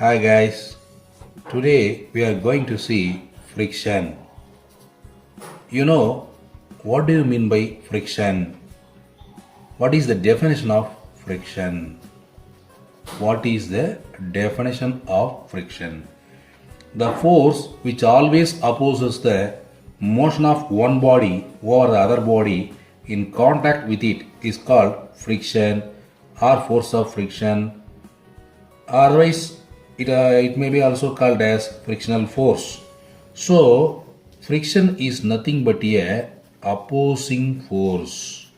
Hi guys, today we are going to see friction. You know, what do you mean by friction? What is the definition of friction? What is the definition of friction? The force which always opposes the motion of one body over the other body in contact with it is called friction or force of friction. Otherwise, it may be also called as frictional force. So, friction is nothing but a opposing force.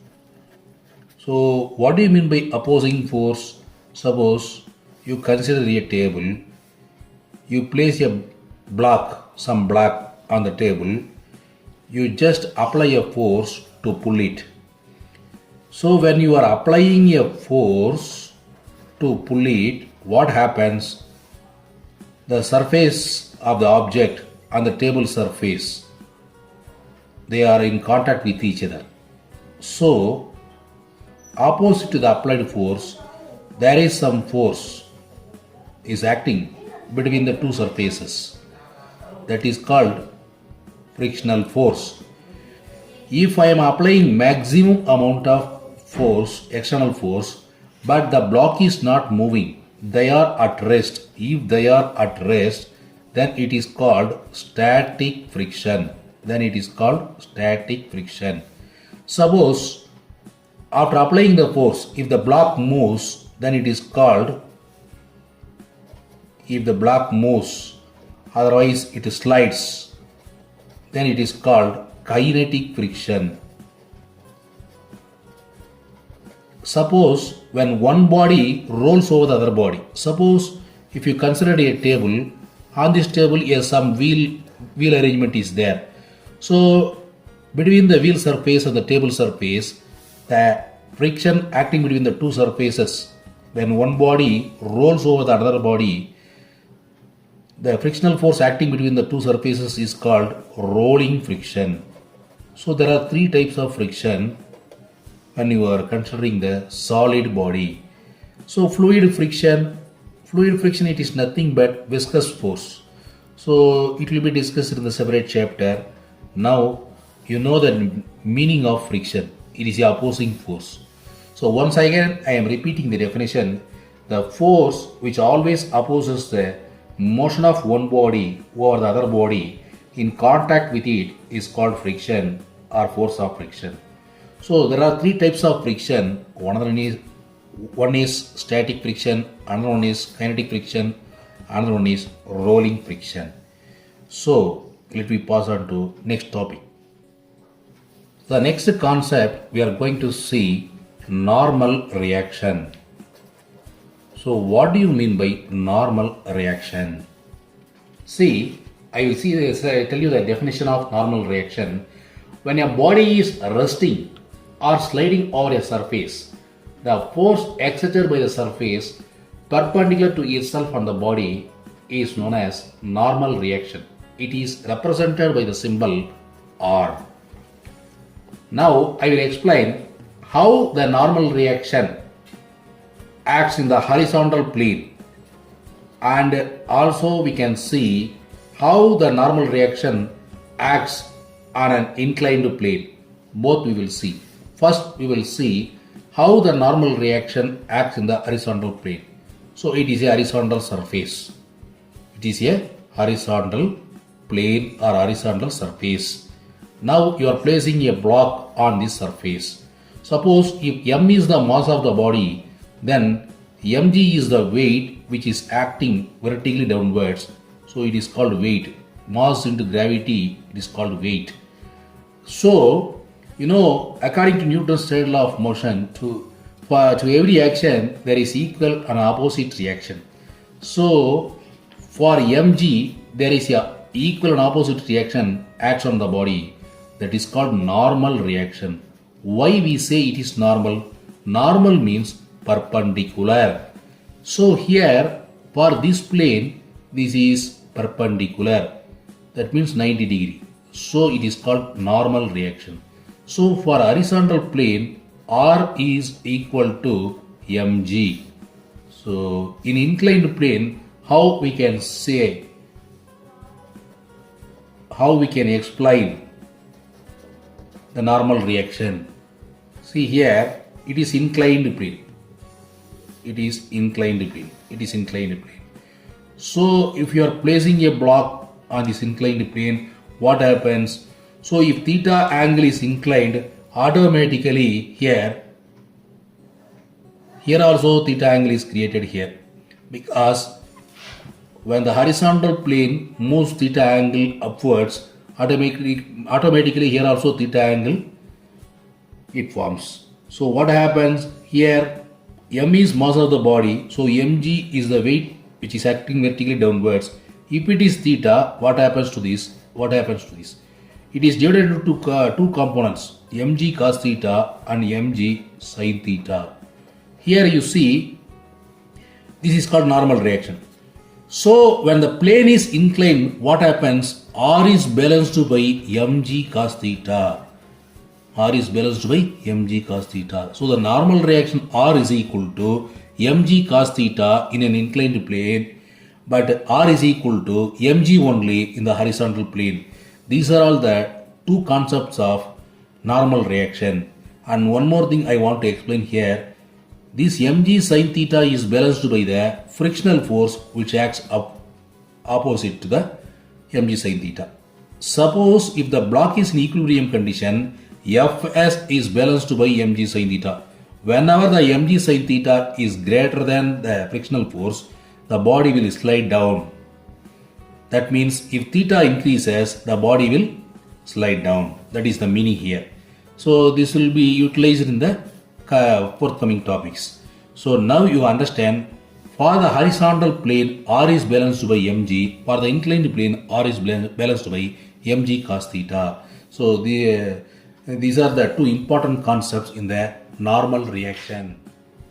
So, what do you mean by opposing force? Suppose you consider a table, you place some block on the table, you just apply a force to pull it. So, when you are applying a force to pull it, what happens? The surface of the object and the table surface, they are in contact with each other. So, opposite to the applied force, there is some force is acting between the two surfaces. That is called frictional force. If I am applying maximum amount of force, external force, but the block is not moving, they are at rest. If they are at rest, then it is called static friction. Suppose after applying the force, if the block moves, then it is called, if the block moves, otherwise it slides, then it is called kinetic friction. Suppose when one body rolls over the other body, suppose if you consider a table, on this table some wheel arrangement is there. So between the wheel surface and the table surface, the friction acting between the two surfaces, when one body rolls over the other body, the frictional force acting between the two surfaces is called rolling friction. So there are three types of friction when you are considering the solid body. So fluid friction, it is nothing but viscous force. So it will be discussed in the separate chapter. Now you know the meaning of friction. It is the opposing force. So once again I am repeating the definition. The force which always opposes the motion of one body over the other body in contact with it is called friction or force of friction. So there are three types of friction. One is static friction, another one is kinetic friction, another one is rolling friction. So let me pass on to next topic. The next concept we are going to see normal reaction. So what do you mean by normal reaction? See, I will tell you the definition of normal reaction. When a body is resting or sliding over a surface, the force exerted by the surface perpendicular to itself on the body is known as normal reaction. It is represented by the symbol R. Now I will explain how the normal reaction acts in the horizontal plane, and also we can see how the normal reaction acts on an inclined plane. Both we will see. First we will see how the normal reaction acts in the horizontal plane. So it is a horizontal surface. It is a horizontal plane or horizontal surface. Now you are placing a block on this surface. Suppose if m is the mass of the body, then mg is the weight which is acting vertically downwards. So it is called weight. Mass into gravity, it is called weight. So according to Newton's third law of motion, to every action there is equal and opposite reaction. So for mg there is a equal and opposite reaction acts on the body. That is called normal reaction. Why we say it is normal? Normal means perpendicular. So here for this plane, this is perpendicular. That means 90 degree. So it is called normal reaction. So for horizontal plane, R is equal to mg. So in inclined plane, how we can say, how we can explain the normal reaction. See here, it is inclined plane. It is inclined plane. It is inclined plane. So if you are placing a block on this inclined plane, what happens? So if theta angle is inclined, automatically here also theta angle is created here, because when the horizontal plane moves theta angle upwards, automatically here also theta angle it forms. So what happens here? M is mass of the body, so mg is the weight which is acting vertically downwards. If it is theta, what happens to this? What happens to this? It is divided into two components, mg cos theta and mg sin theta. Here you see, this is called normal reaction. So when the plane is inclined, what happens? R is balanced by mg cos theta. R is balanced by mg cos theta. So the normal reaction R is equal to mg cos theta in an inclined plane, but R is equal to mg only in the horizontal plane. These are all the two concepts of normal reaction. And one more thing I want to explain here. This mg sin theta is balanced by the frictional force which acts opposite to the mg sin theta. Suppose if the block is in equilibrium condition, Fs is balanced by mg sin theta. Whenever the mg sin theta is greater than the frictional force, the body will slide down. That means if theta increases, the body will slide down. That is the meaning here. So this will be utilized in the forthcoming topics. So now you understand, for the horizontal plane R is balanced by mg, for the inclined plane R is balanced by mg cos theta. So these are the two important concepts in the normal reaction.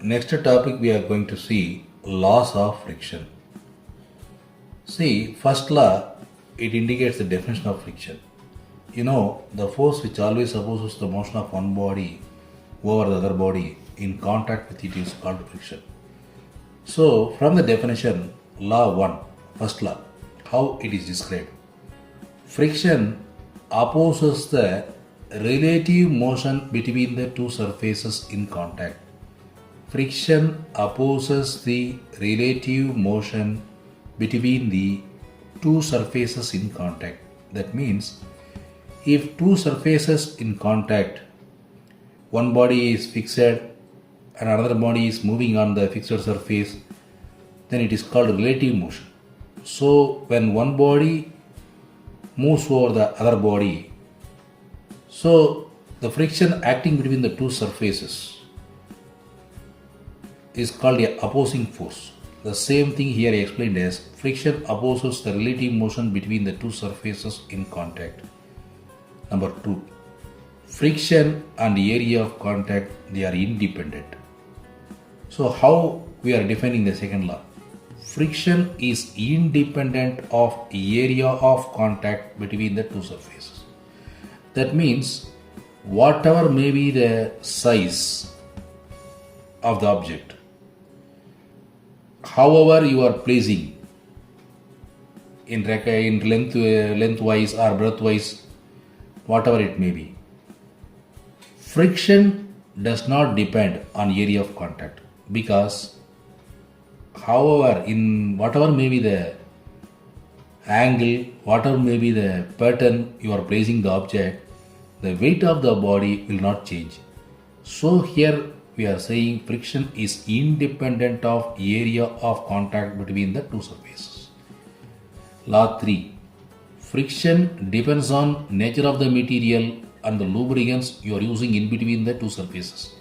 Next topic we are going to see laws of friction. See, first law, it indicates the definition of friction. You know, the force which always opposes the motion of one body over the other body in contact with it is called friction. So from the definition, law 1, first law, how it is described. Friction opposes the relative motion between the two surfaces in contact. Friction opposes the relative motion between the two surfaces in contact. That means if two surfaces in contact, one body is fixed and another body is moving on the fixed surface, then it is called relative motion. So when one body moves over the other body, so the friction acting between the two surfaces is called a opposing force. The same thing here explained as friction opposes the relative motion between the two surfaces in contact. Number 2, friction and area of contact, they are independent. So how we are defining the second law? Friction is independent of area of contact between the two surfaces. That means whatever may be the size of the object, however you are placing in lengthwise or breadthwise, whatever it may be, friction does not depend on area of contact, because however in whatever may be the angle, whatever may be the pattern you are placing the object, the weight of the body will not change. So here we are saying friction is independent of area of contact between the two surfaces. Law 3, friction depends on nature of the material and the lubricants you are using in between the two surfaces.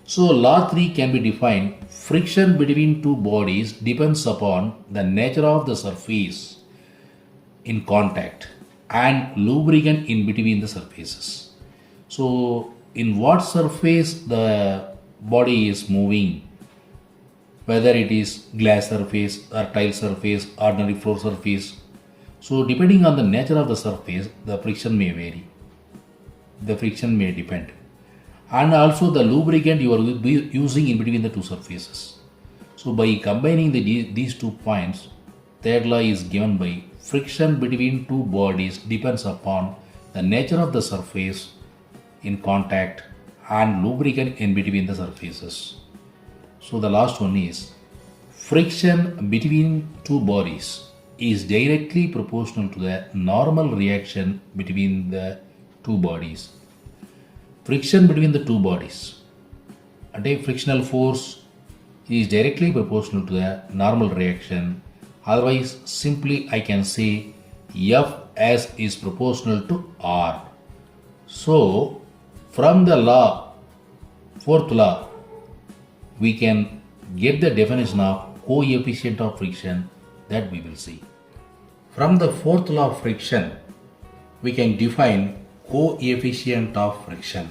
So law 3 can be defined, friction between two bodies depends upon the nature of the surface in contact and lubricant in between the surfaces. So in what surface the body is moving, whether it is glass surface or tile surface, ordinary floor surface. So depending on the nature of the surface, the friction may vary. The friction may depend. And also the lubricant you are using in between the two surfaces. So by combining these 2 points, third law is given by friction between two bodies depends upon the nature of the surface in contact and lubricant in between the surfaces. So the last one is friction between two bodies is directly proportional to the normal reaction between the two bodies. Friction between the two bodies అంటే frictional force is directly proportional to the normal reaction. Otherwise, simply I can say F as is proportional to R. So, from the law, fourth law, we can get the definition of coefficient of friction that we will see. From the fourth law of friction, we can define coefficient of friction.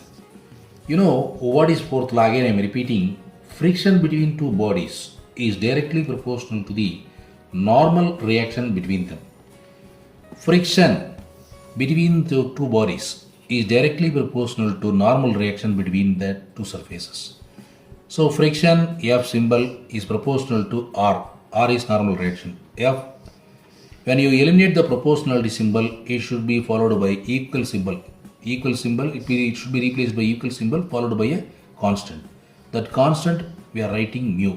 You know what is fourth law? Again, I am repeating. Friction between two bodies is directly proportional to the normal reaction between them. Friction between the two bodies is directly proportional to normal reaction between the two surfaces. So friction F symbol is proportional to R. R is normal reaction. F, when you eliminate the proportionality symbol, it should be followed by equal symbol. Equal symbol, it should be replaced by equal symbol followed by a constant. That constant we are writing mu.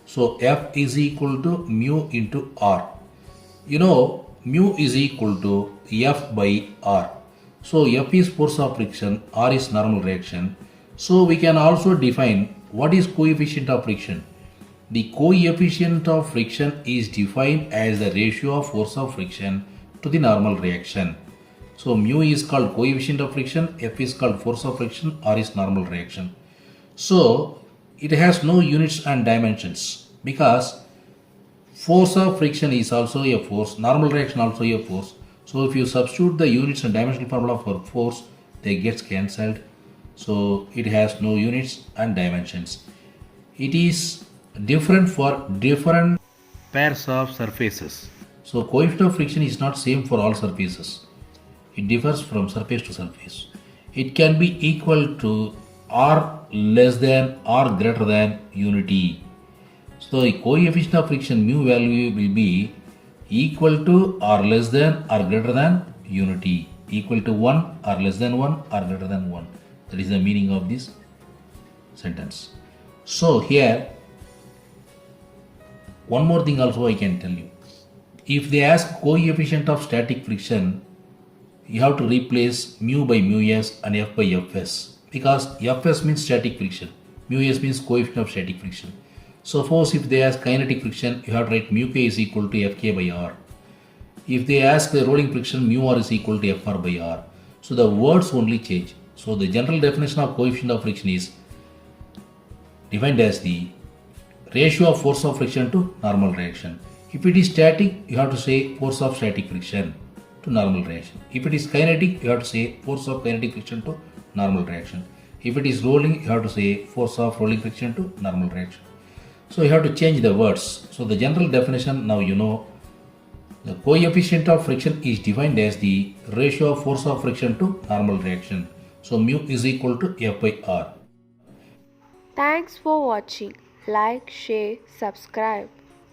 So F is equal to mu into R. You know, mu is equal to F by R. So F is force of friction, R is normal reaction. So we can also define what is coefficient of friction. The coefficient of friction is defined as the ratio of force of friction to the normal reaction. So mu is called coefficient of friction, F is called force of friction, R is normal reaction. So it has no units and dimensions because force of friction is also a force, normal reaction also a force. So if you substitute the units and dimensional formula for force, they get cancelled. So it has no units and dimensions. It is different for different pairs of surfaces. So coefficient of friction is not same for all surfaces. It differs from surface to surface. It can be equal to R less than or greater than unity. So the coefficient of friction mu value will be equal to or less than or greater than unity. Equal to 1 or less than 1 or greater than 1. That is the meaning of this sentence. So here, one more thing also I can tell you. If they ask coefficient of static friction, you have to replace mu by mu s and F by Fs, because Fs means static friction, mu s means coefficient of static friction. Suppose if they ask kinetic friction, you have to write mu k is equal to Fk by R. If they ask the rolling friction, mu r is equal to Fr by R. So the words only change. So the general definition of coefficient of friction is defined as the ratio of force of friction to normal reaction. If it is static, you have to say force of static friction to normal reaction. If it is kinetic, you have to say force of kinetic friction to normal reaction. If it is rolling, you have to say force of rolling friction to normal reaction. So you have to change the words. So the general definition, now you know, the coefficient of friction is defined as the ratio of force of friction to normal reaction. So mu is equal to F by R. Thanks for watching. Like, share, subscribe.